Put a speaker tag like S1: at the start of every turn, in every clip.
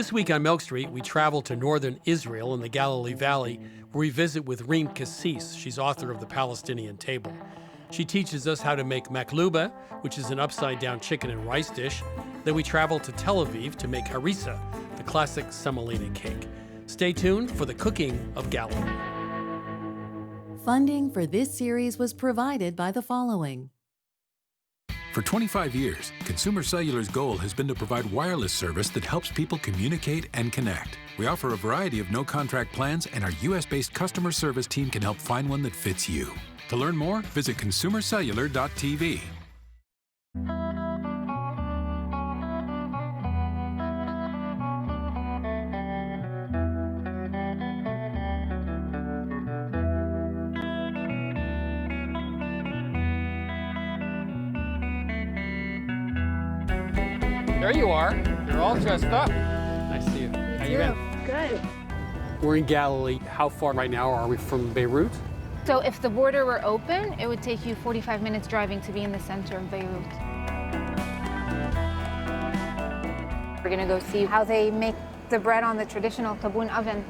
S1: This week on Milk Street, we travel to northern Israel in the Galilee Valley, where we visit with Reem Kassis. She's author of The Palestinian Table. She teaches us how to make makluba, which is an upside-down chicken and rice dish. Then we travel to Tel Aviv to make harissa, the classic semolina cake. Stay tuned for the cooking of Galilee.
S2: Funding for this series was provided by the following.
S3: For 25 years, Consumer Cellular's goal has been to provide wireless service that helps people communicate and connect. We offer a variety of no-contract plans, and our U.S.-based customer service team can help find one that fits you. To learn more, visit consumercellular.tv.
S1: There you are. You're all dressed up. Nice to see you. How you been?
S4: Good.
S1: We're in Galilee. How far right now are we from Beirut?
S4: So if the border were open, it would take you 45 minutes driving to be in the center of Beirut. We're gonna go see how they make the bread on the traditional taboon oven,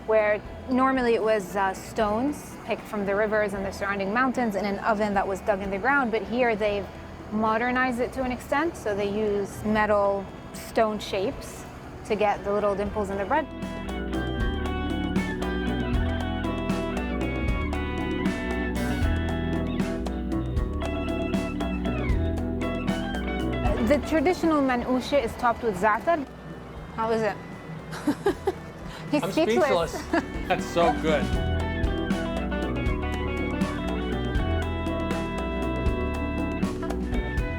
S4: where normally it was stones picked from the rivers and the surrounding mountains in an oven that was dug in the ground, but here they've modernized it to an extent, so they use metal stone shapes to get the little dimples in the bread. The traditional man'usha is topped with za'atar. How is it? He's
S1: I'm
S4: speechless.
S1: That's so good.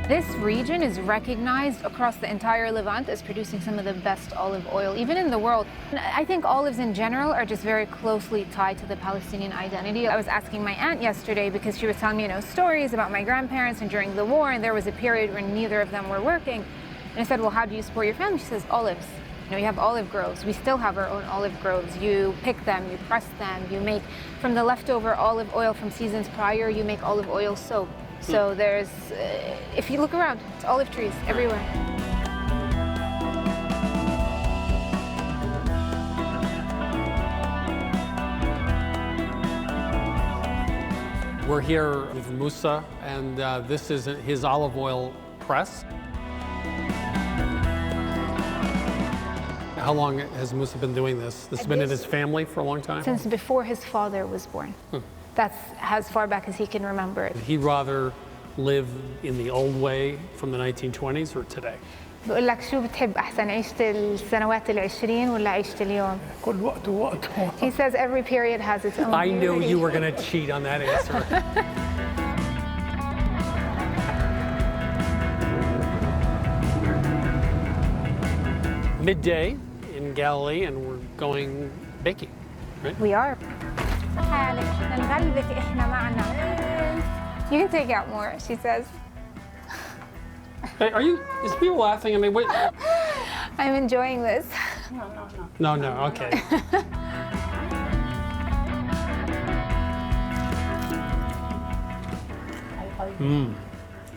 S4: This region is recognized across the entire Levant as producing some of the best olive oil, even in the world. I think olives in general are just very closely tied to the Palestinian identity. I was asking my aunt yesterday because she was telling me, stories about my grandparents and during the war, and there was a period when neither of them were working. And I said, well, how do you support your family? She says, olives. You have olive groves. We still have our own olive groves. You pick them, you press them, you make, from the leftover olive oil from seasons prior, you make olive oil soap. So there's, if you look around, it's olive trees everywhere.
S1: We're here with Musa, and this is his olive oil press. How long has Musa been doing this? This has been in his family for a long time?
S4: Since before his father was born. That's as far back as he can remember it.
S1: Would he rather live in the old way from the 1920s or today?
S4: بقول لك شو بتحب أحسن عيشة السنوات العشرين ولا عيشة اليوم؟
S5: كل وقت ووقته.
S4: He says every period has its own.
S1: I knew you were going to cheat on that answer. Midday in Galilee, and we're going baking, right?
S4: We are. You can take out more, she says.
S1: Hey, is people laughing? I mean, wait.
S4: I'm enjoying this.
S1: No, okay.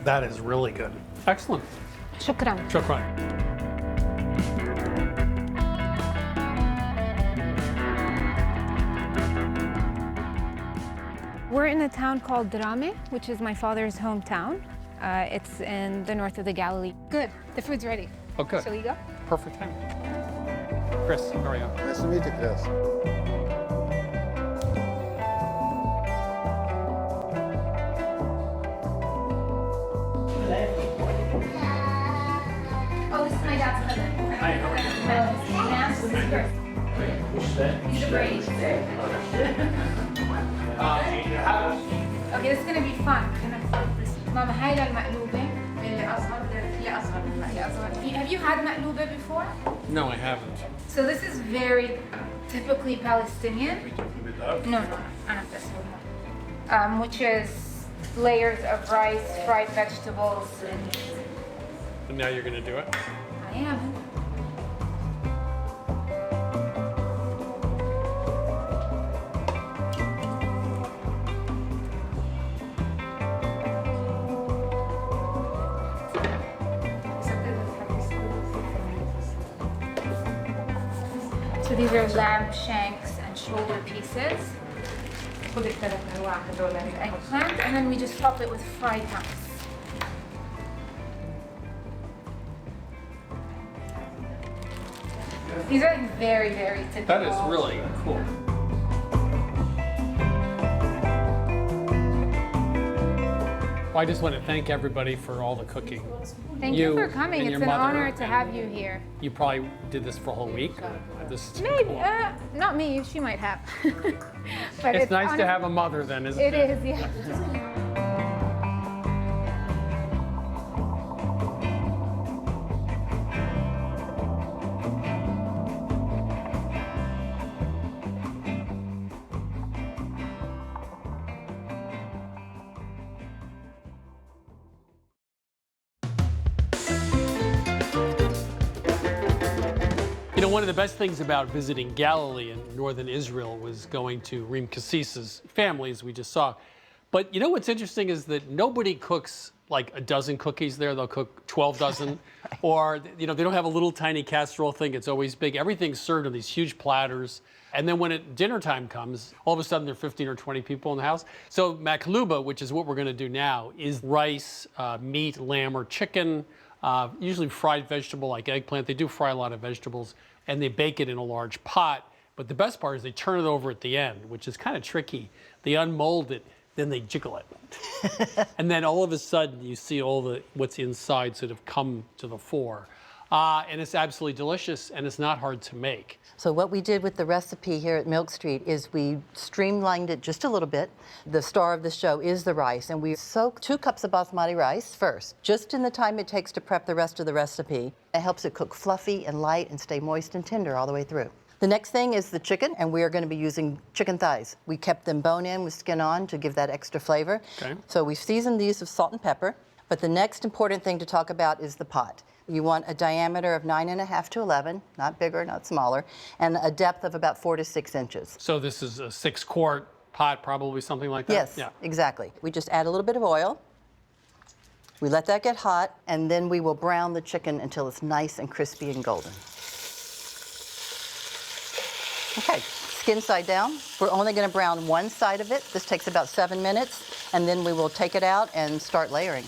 S1: That is really good. Excellent.
S4: شكرا.
S1: Shukran.
S4: We're in a town called Drame, which is my father's hometown. It's in the north of the Galilee. Good, the food's ready.
S1: Oh, good.
S4: Shall we go?
S1: Perfect time. Chris, how are you?
S5: Nice to meet you, Chris.
S4: Oh, this is my dad's cousin.
S1: Hi, how are you?
S4: This is Chris. He's a braid. Okay, this is gonna be fun. Mama, هاي المقلوبة اللي أصغر اللي أصغر اللي أصغر. Have you had makluba before?
S1: No, I haven't.
S4: So this is very typically Palestinian. No, not this one. Which is layers of rice, fried vegetables,
S1: And now you're going to do it?
S4: I am. So these are lamb shanks and shoulder pieces. Eggplant, and then we just top it with fried hummus. These are very, very typical.
S1: That is really cool. Well, I just want to thank everybody for all the cooking.
S4: Thank you for
S1: and
S4: coming.
S1: your
S4: It's an
S1: mother,
S4: honor to
S1: and
S4: have you here.
S1: You probably did this for a whole week. This is
S4: Maybe,
S1: cool.
S4: not me, she might have. But
S1: It's nice to have a mother then, isn't it?
S4: It is, yeah.
S1: You know, one of the best things about visiting Galilee in northern Israel was going to Reem Kassis's family, as we just saw. But you know what's interesting is that nobody cooks like a dozen cookies there. They'll cook 12 dozen. Or, you know, they don't have a little tiny casserole thing. It's always big. Everything's served on these huge platters. And then when dinner time comes, all of a sudden there are 15 or 20 people in the house. So makluba, which is what we're going to do now, is rice, meat, lamb, or chicken, usually fried vegetable like eggplant. They do fry a lot of vegetables, and they bake it in a large pot. But the best part is they turn it over at the end, which is kind of tricky. They unmold it, then they jiggle it. And then all of a sudden you see all what's inside sort of come to the fore. And it's absolutely delicious, and it's not hard to make.
S6: So what we did with the recipe here at Milk Street is we streamlined it just a little bit. The star of the show is the rice, and we soak 2 cups of basmati rice first, just in the time it takes to prep the rest of the recipe. It helps it cook fluffy and light and stay moist and tender all the way through. The next thing is the chicken, and we are going to be using chicken thighs. We kept them bone-in with skin on to give that extra flavor.
S1: Okay.
S6: So we've seasoned these with salt and pepper, but the next important thing to talk about is the pot. You want a diameter of 9.5 to 11, not bigger, not smaller, and a depth of about 4 to 6 inches.
S1: So this is a 6-quart pot, probably something like that?
S6: Yes,
S1: Yeah.
S6: exactly. We just add a little bit of oil. We let that get hot, and then we will brown the chicken until it's nice and crispy and golden. Okay, skin side down. We're only going to brown one side of it. This takes about 7 minutes, and then we will take it out and start layering.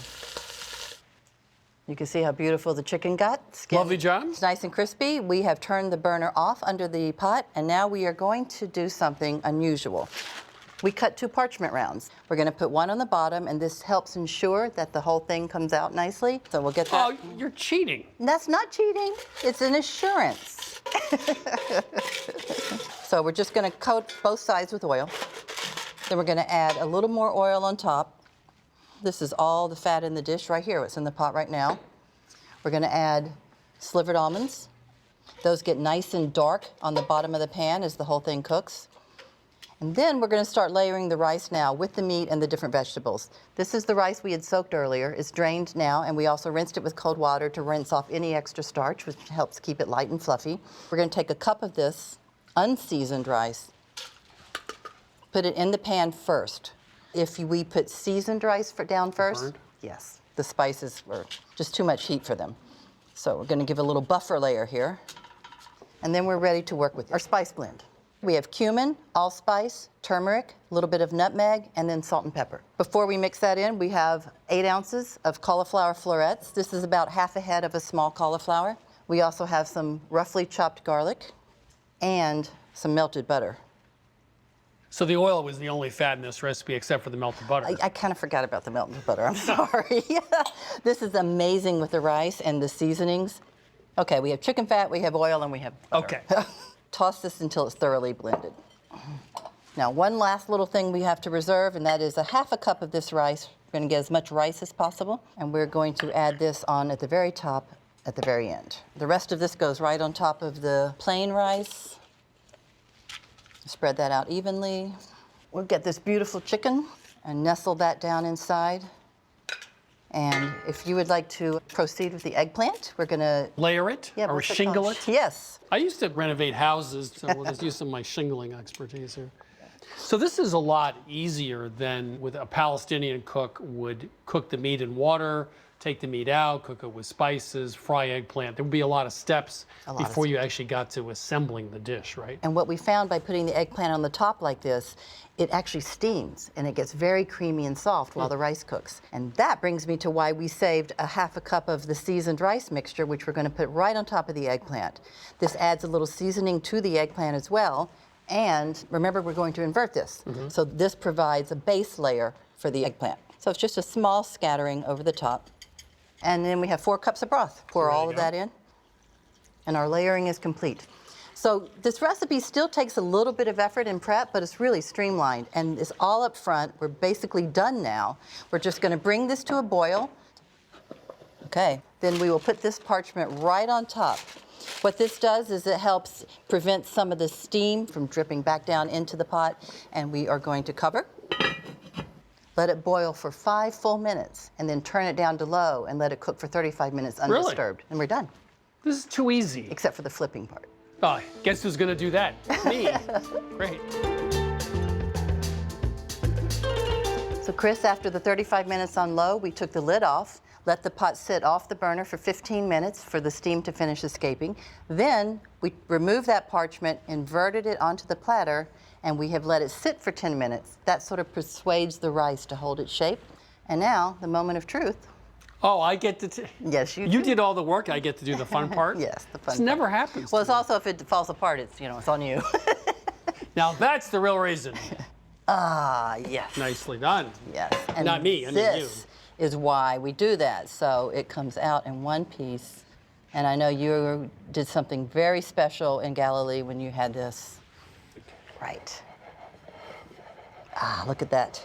S6: You can see how beautiful the chicken got. Skin.
S1: Lovely job.
S6: It's nice and crispy. We have turned the burner off under the pot, and now we are going to do something unusual. We cut 2 parchment rounds. We're going to put one on the bottom, and this helps ensure that the whole thing comes out nicely. So we'll get that.
S1: Oh, you're cheating.
S6: That's not cheating. It's an assurance. So we're just going to coat both sides with oil. Then we're going to add a little more oil on top. This is all the fat in the dish right here. It's in the pot right now. We're going to add slivered almonds. Those get nice and dark on the bottom of the pan as the whole thing cooks. And then we're going to start layering the rice now with the meat and the different vegetables. This is the rice we had soaked earlier. It's drained now, and we also rinsed it with cold water to rinse off any extra starch, which helps keep it light and fluffy. We're going to take a cup of this unseasoned rice, put it in the pan first. If we put seasoned rice down first,
S1: Burned?
S6: yes, the spices were just too much heat for them. So we're going to give a little buffer layer here, and then we're ready to work with our spice blend. We have cumin, allspice, turmeric, a little bit of nutmeg, and then salt and pepper. Before we mix that in, we have 8 ounces of cauliflower florets. This is about half a head of a small cauliflower. We also have some roughly chopped garlic and some melted butter.
S1: So the oil was the only fat in this recipe except for the melted butter.
S6: I kind of forgot about the melted butter, I'm sorry. This is amazing with the rice and the seasonings. Okay, we have chicken fat, we have oil, and we have butter.
S1: Okay.
S6: Toss this until it's thoroughly blended. Now, one last little thing we have to reserve, and that is a half a cup of this rice. We're going to get as much rice as possible, and we're going to add this on at the very top, at the very end. The rest of this goes right on top of the plain rice. Spread that out evenly. We'll get this beautiful chicken and nestle that down inside. And if you would like to proceed with the eggplant, we're going to
S1: Layer it or
S6: what's
S1: shingle
S6: called?
S1: it?
S6: Yes.
S1: I used to renovate houses, so we'll just use some of my shingling expertise here. So this is a lot easier than with a Palestinian cook would cook the meat in water, take the meat out, cook it with spices, fry eggplant. There would be a lot of steps before you actually got to assembling the dish, right?
S6: And what we found by putting the eggplant on the top like this, it actually steams and it gets very creamy and soft while the rice cooks. And that brings me to why we saved a half a cup of the seasoned rice mixture, which we're going to put right on top of the eggplant. This adds a little seasoning to the eggplant as well. And remember, we're going to invert this. So this provides a base layer for the eggplant. So it's just a small scattering over the top. And then we have 4 cups of broth. Pour all of that in. And our layering is complete. So this recipe still takes a little bit of effort and prep, but it's really streamlined. And it's all up front. We're basically done now. We're just going to bring this to a boil. Okay. Then we will put this parchment right on top. What this does is it helps prevent some of the steam from dripping back down into the pot. And we are going to cover. Let it boil for 5 full minutes, and then turn it down to low and let it cook for 35 minutes undisturbed. And we're done.
S1: This is too easy.
S6: Except for the flipping part.
S1: Oh, guess who's going to do that? Me. Great.
S6: So Chris, after the 35 minutes on low, we took the lid off, let the pot sit off the burner for 15 minutes for the steam to finish escaping. Then we removed that parchment, inverted it onto the platter, and we have let it sit for 10 minutes. That sort of persuades the rice to hold its shape. And now, the moment of truth.
S1: Oh, I get to...
S6: Yes, you
S1: You
S6: do.
S1: did all the work. I get to do the fun part?
S6: Yes, the fun
S1: This
S6: part.
S1: never happens.
S6: Well, it's also, if it falls apart, it's, it's on you.
S1: Now, that's the real reason.
S6: Ah, yes.
S1: Nicely done.
S6: Yes. And
S1: Not me, I mean
S6: this is why we do that. So it comes out in one piece. And I know you did something very special in Galilee when you had this. Right. Ah, look at that.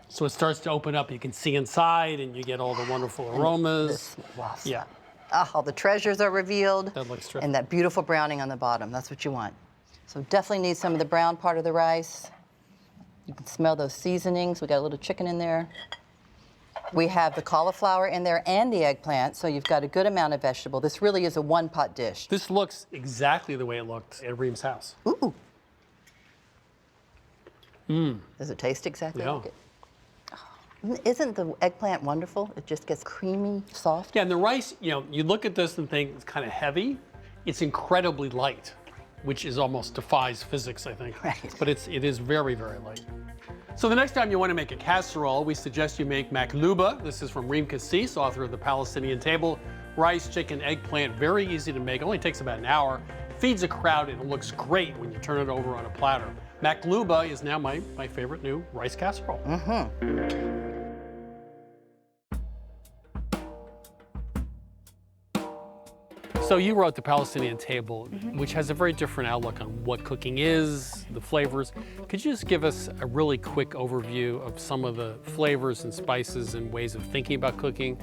S1: So it starts to open up. You can see inside, and you get all the wonderful aromas. Yeah.
S6: Ah, all the treasures are revealed.
S1: That looks terrific.
S6: And that beautiful browning on the bottom. That's what you want. So definitely need some of the brown part of the rice. You can smell those seasonings. We got a little chicken in there. We have the cauliflower in there and the eggplant, so you've got a good amount of vegetable. This really is a one-pot dish.
S1: This looks exactly the way it looked at Reem's house.
S6: Ooh. Does it taste exactly
S1: Yeah.
S6: like it? Oh, isn't the eggplant wonderful? It just gets creamy, soft.
S1: Yeah, and the rice, you look at this and think it's kind of heavy. It's incredibly light, which is almost defies physics, I think.
S6: Right.
S1: But it is very, very light. So the next time you want to make a casserole, we suggest you make makluba. This is from Reem Kassis, author of The Palestinian Table. Rice, chicken, eggplant, very easy to make. Only takes about an hour. Feeds a crowd, and it looks great when you turn it over on a platter. Makluba is now my favorite new rice casserole. So you wrote The Palestinian Table, which has a very different outlook on what cooking is, the flavors. Could you just give us a really quick overview of some of the flavors and spices and ways of thinking about cooking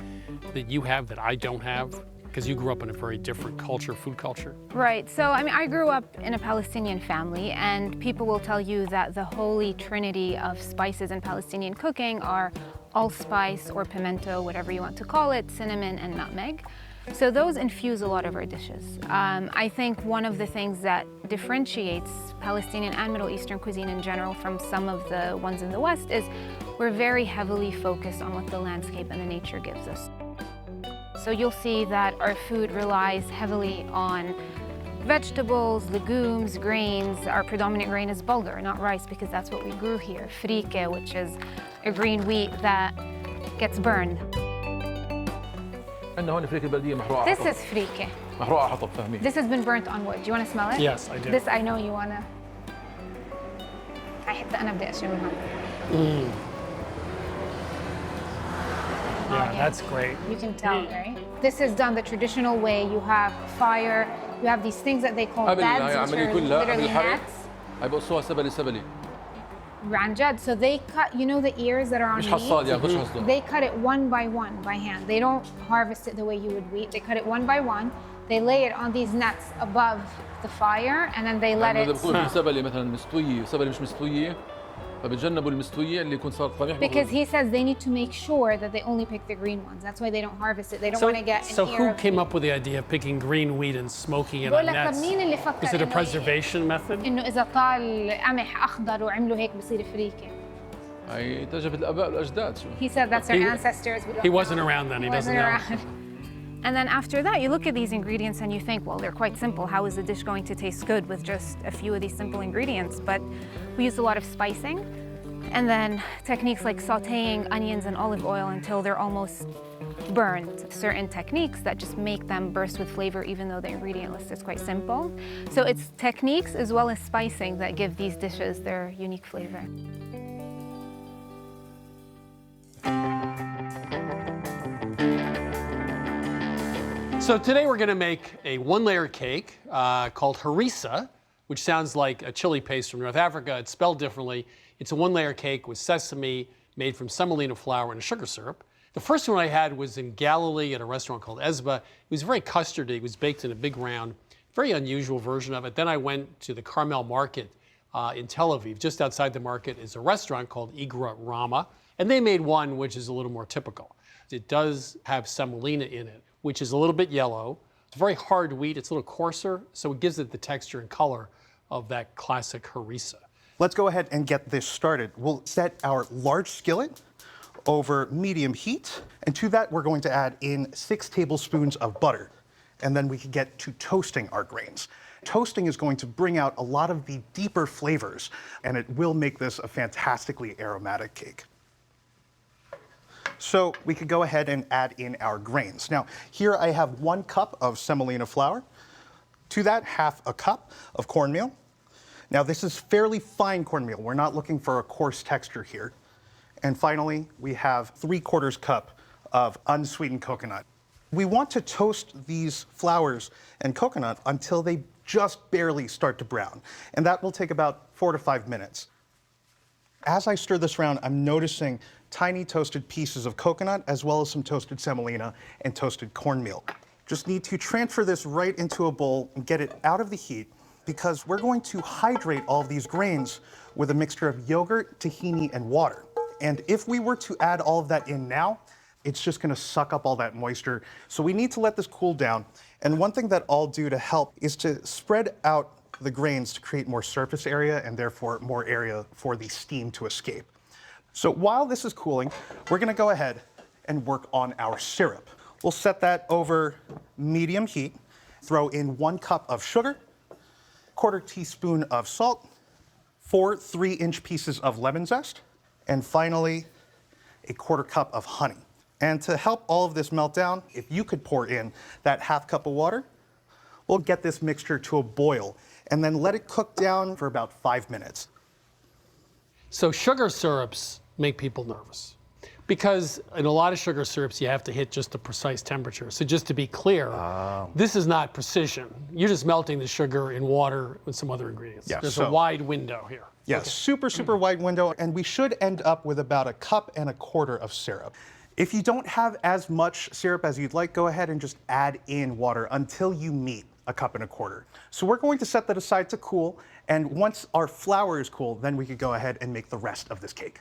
S1: that you have that I don't have? Because you grew up in a very different culture, food culture.
S4: Right. So, I grew up in a Palestinian family, and people will tell you that the holy trinity of spices in Palestinian cooking are allspice or pimento, whatever you want to call it, cinnamon and nutmeg. So those infuse a lot of our dishes. I think one of the things that differentiates Palestinian and Middle Eastern cuisine in general from some of the ones in the West is we're very heavily focused on what the landscape and the nature gives us. So you'll see that our food relies heavily on vegetables, legumes, grains. Our predominant grain is bulgur, not rice, because that's what we grew here. Frike, which is a green wheat that gets burned.
S5: عندنا هون فريك البلدية محروقة
S4: This
S5: حطب.
S4: is frike.
S5: محروقة حطب فهمي.
S4: This has been burnt on wood. Do you want to smell it?
S1: Yes, I do.
S4: This I know you want to. حتى أنا بدي أشم هون.
S1: Yeah, that's great.
S4: You can tell, right? This is done the traditional way. You have fire. You have these things that they call
S5: قبل هاي
S4: beds, which
S5: العملية
S4: are
S5: كلها قبل
S4: literally
S5: الحرق
S4: nets.
S5: هاي بقصوها سبلي سبلي.
S4: Ranjad. So they cut, the ears that are on
S5: مش
S4: meat?
S5: حصاد يعني مش حصاد.
S4: They cut it one by hand. They don't harvest it the way you would wheat. They cut it one by one. They lay it on these nets above the fire, and then they let
S5: يعني إذا
S4: it.
S5: بكون في سبلة مثلا مستوية سبلة مش مستوية فبتجنبوا المستوية اللي يكون صار قميح.
S4: Because he says they need to make sure that they only pick the green ones. That's why they don't harvest it. They don't want to get an
S1: So
S4: ear
S1: who
S4: of
S1: came
S4: meat.
S1: up with the idea of picking green wheat and smoking it
S4: بقول
S1: on
S4: لك طب
S1: nets?
S4: مين اللي فكر
S1: Is it a
S4: إنه-
S1: preservation method?
S4: إنه إذا طال قمح أخضر وعملوا هيك بصير فريكة.
S5: هي تجربة الآباء والأجداد.
S4: He said that's our ancestors. We don't
S1: He wasn't
S4: know.
S1: around then. He doesn't
S4: wasn't
S1: know.
S4: around. And then after that, you look at these ingredients and you think, well, they're quite simple. How is the dish going to taste good with just a few of these simple ingredients? But we used a lot of spicing, and then techniques like sautéing onions in olive oil until they're almost burned. Certain techniques that just make them burst with flavor even though the ingredient list is quite simple. So it's techniques as well as spicing that give these dishes their unique flavor.
S1: So today we're going to make a one-layer cake called harissa, which sounds like a chili paste from North Africa. It's spelled differently. It's a one-layer cake with sesame made from semolina flour and sugar syrup. The first one I had was in Galilee at a restaurant called Ezba. It was very custardy. It was baked in a big round, very unusual version of it. Then I went to the Carmel Market in Tel Aviv. Just outside the market is a restaurant called Igra Rama, and they made one which is a little more typical. It does have semolina in it, which is a little bit yellow. It's very hard wheat. It's a little coarser, so it gives it the texture and color of that classic harissa.
S7: Let's go ahead and get this started. We'll set our large skillet over medium heat, and to that we're going to add in 6 tablespoons of butter, and then we can get to toasting our grains. Toasting is going to bring out a lot of the deeper flavors, and it will make this a fantastically aromatic cake. So we could go ahead and add in our grains. Now, here I have 1 cup of semolina flour. To that, ½ a cup of cornmeal. Now, this is fairly fine cornmeal. We're not looking for a coarse texture here. And finally, we have 3/4 cup of unsweetened coconut. We want to toast these flours and coconut until they just barely start to brown. And that will take about 4 to 5 minutes. As I stir this around, I'm noticing tiny toasted pieces of coconut as well as some toasted semolina and toasted cornmeal. Just need to transfer this right into a bowl and get it out of the heat because we're going to hydrate all of these grains with a mixture of yogurt, tahini, and water. And if we were to add all of that in now, it's just gonna suck up all that moisture. So we need to let this cool down. And one thing that I'll do to help is to spread out the grains to create more surface area and therefore more area for the steam to escape. So while this is cooling, we're gonna go ahead and work on our syrup. We'll set that over medium heat, throw in 1 cup of sugar, 1/4 teaspoon of salt, 4 3-inch pieces of lemon zest, and finally, a 1/4 cup of honey. And to help all of this melt down, if you could pour in that ½ cup of water, we'll get this mixture to a boil and then let it cook down for about 5 minutes.
S1: So sugar syrups make people nervous because in a lot of sugar syrups, you have to hit just a precise temperature. So just to be clear, this is not precision. You're just melting the sugar in water with some other ingredients.
S7: Yeah,
S1: There's a wide window here.
S7: Yes, super wide window, and we should end up with about 1.25 cups of syrup. If you don't have as much syrup as you'd like, go ahead and just add in water until you meet 1.25 cups. So we're going to set that aside to cool, and once our flour is cool, then we could go ahead and make the rest of this cake.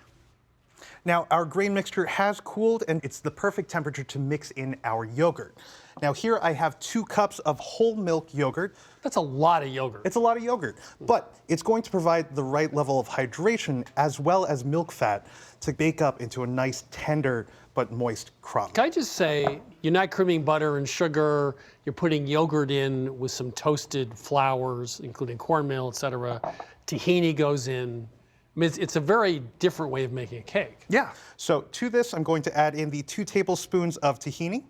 S7: Now, our grain mixture has cooled, and it's the perfect temperature to mix in our yogurt. Now, here I have 2 cups of whole milk yogurt.
S1: That's a lot of yogurt.
S7: It's a lot of yogurt, but it's going to provide the right level of hydration as well as milk fat to bake up into a nice, tender, but moist crumb.
S1: Can I just say, you're not creaming butter and sugar, you're putting yogurt in with some toasted flours, including cornmeal, et cetera. Tahini goes in. I mean, it's a very different way of making a cake.
S7: Yeah. So to this, I'm going to add in the 2 tablespoons of tahini.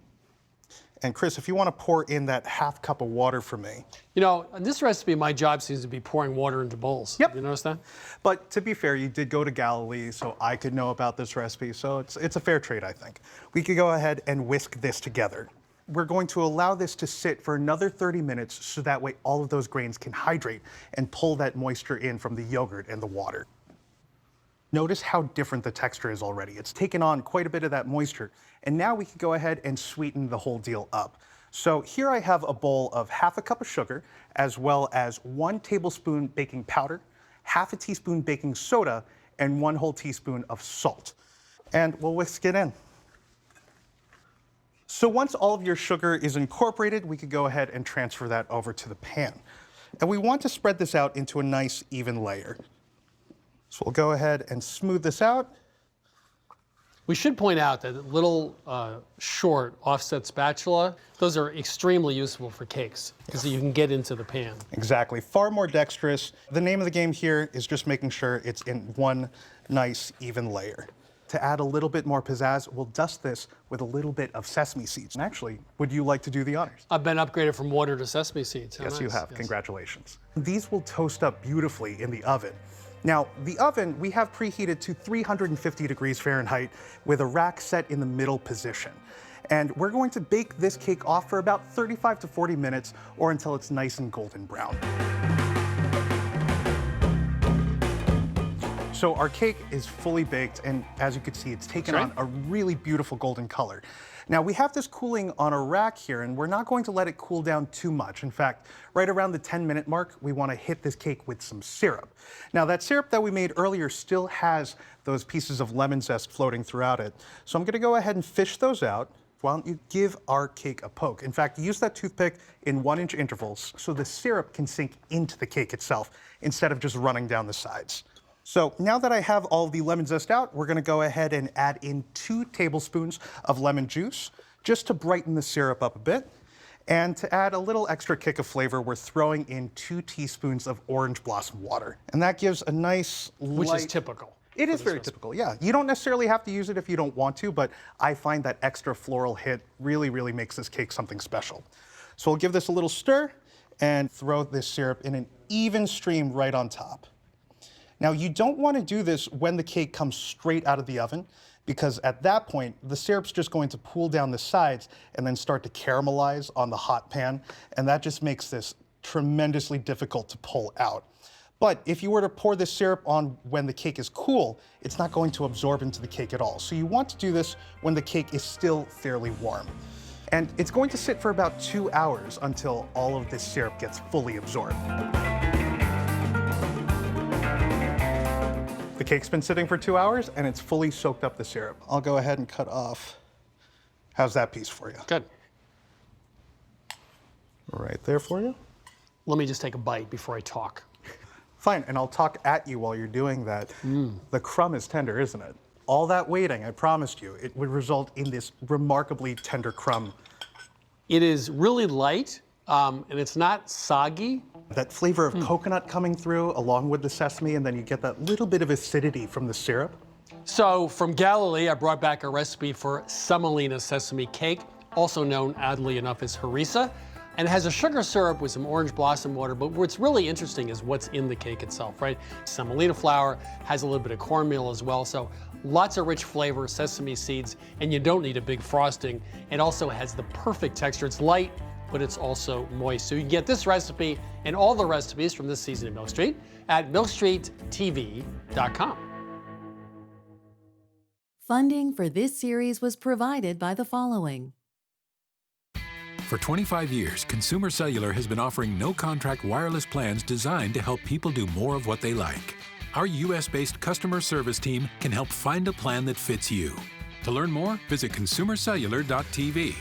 S7: And Chris, if you want to pour in that ½ cup of water for me.
S1: You know, in this recipe, my job seems to be pouring water into bowls.
S7: Yep.
S1: You notice that?
S7: But to be fair, you did go to Galilee, so I could know about this recipe. So it's a fair trade, I think. We could go ahead and whisk this together. We're going to allow this to sit for another 30 minutes so that way all of those grains can hydrate and pull that moisture in from the yogurt and the water. Notice how different the texture is already. It's taken on quite a bit of that moisture. And now we can go ahead and sweeten the whole deal up. So here I have a bowl of ½ cup of sugar, as well as 1 tablespoon baking powder, ½ teaspoon baking soda, and 1 whole teaspoon of salt. And we'll whisk it in. So once all of your sugar is incorporated, we could go ahead and transfer that over to the pan. And we want to spread this out into a nice even layer. So we'll go ahead and smooth this out.
S1: We should point out that little short offset spatula, those are extremely useful for cakes because you can get into the pan.
S7: Exactly, far more dexterous. The name of the game here is just making sure it's in one nice, even layer. To add a little bit more pizzazz, we'll dust this with a little bit of sesame seeds. And actually, would you like to do the honors?
S1: I've been upgraded from water to sesame seeds. How
S7: Yes, you
S1: nice.
S7: have.
S1: Yes.
S7: Congratulations. These will toast up beautifully in the oven. Now, the oven we have preheated to 350 degrees Fahrenheit with a rack set in the middle position. And we're going to bake this cake off for about 35 to 40 minutes or until it's nice and golden brown. So our cake is fully baked, and as you can see, it's taken on a really beautiful golden color. Now, we have this cooling on a rack here, and we're not going to let it cool down too much. In fact, right around the 10-minute mark, we want to hit this cake with some syrup. Now, that syrup that we made earlier still has those pieces of lemon zest floating throughout it. So I'm going to go ahead and fish those out. Why don't you give our cake a poke? In fact, use that toothpick in 1-inch intervals so the syrup can sink into the cake itself instead of just running down the sides. So now that I have all the lemon zest out, we're gonna go ahead and add in 2 tablespoons of lemon juice just to brighten the syrup up a bit. And to add a little extra kick of flavor, we're throwing in 2 teaspoons of orange blossom water. And that gives a nice
S1: Which is typical.
S7: It is very typical, yeah. You don't necessarily have to use it if you don't want to, but I find that extra floral hit really, really makes this cake something special. So we'll give this a little stir and throw this syrup in an even stream right on top. Now, you don't want to do this when the cake comes straight out of the oven, because at that point, the syrup's just going to pool down the sides and then start to caramelize on the hot pan, and that just makes this tremendously difficult to pull out. But if you were to pour this syrup on when the cake is cool, it's not going to absorb into the cake at all. So you want to do this when the cake is still fairly warm. And it's going to sit for about 2 hours until all of this syrup gets fully absorbed. The cake's been sitting for 2 hours and it's fully soaked up the syrup. I'll go ahead and cut off. How's that piece for you?
S1: Good.
S7: Right there for you.
S1: Let me just take a bite before I talk.
S7: Fine, and I'll talk at you while you're doing that. The crumb is tender, isn't it? All that waiting, I promised you, it would result in this remarkably tender crumb.
S1: It is really light, and it's not soggy.
S7: That flavor of coconut coming through along with the sesame, and then you get that little bit of acidity from the syrup.
S1: So from Galilee, I brought back a recipe for semolina sesame cake, also known oddly enough as harissa. And it has a sugar syrup with some orange blossom water, but what's really interesting is what's in the cake itself, right? Semolina flour, has a little bit of cornmeal as well, so lots of rich flavor, sesame seeds, and you don't need a big frosting. It also has the perfect texture. It's light, but it's also moist. So you can get this recipe and all the recipes from this season of Milk Street at milkstreettv.com.
S2: Funding for this series was provided by the following.
S3: For 25 years, Consumer Cellular has been offering no-contract wireless plans designed to help people do more of what they like. Our U.S.-based customer service team can help find a plan that fits you. To learn more, visit consumercellular.tv.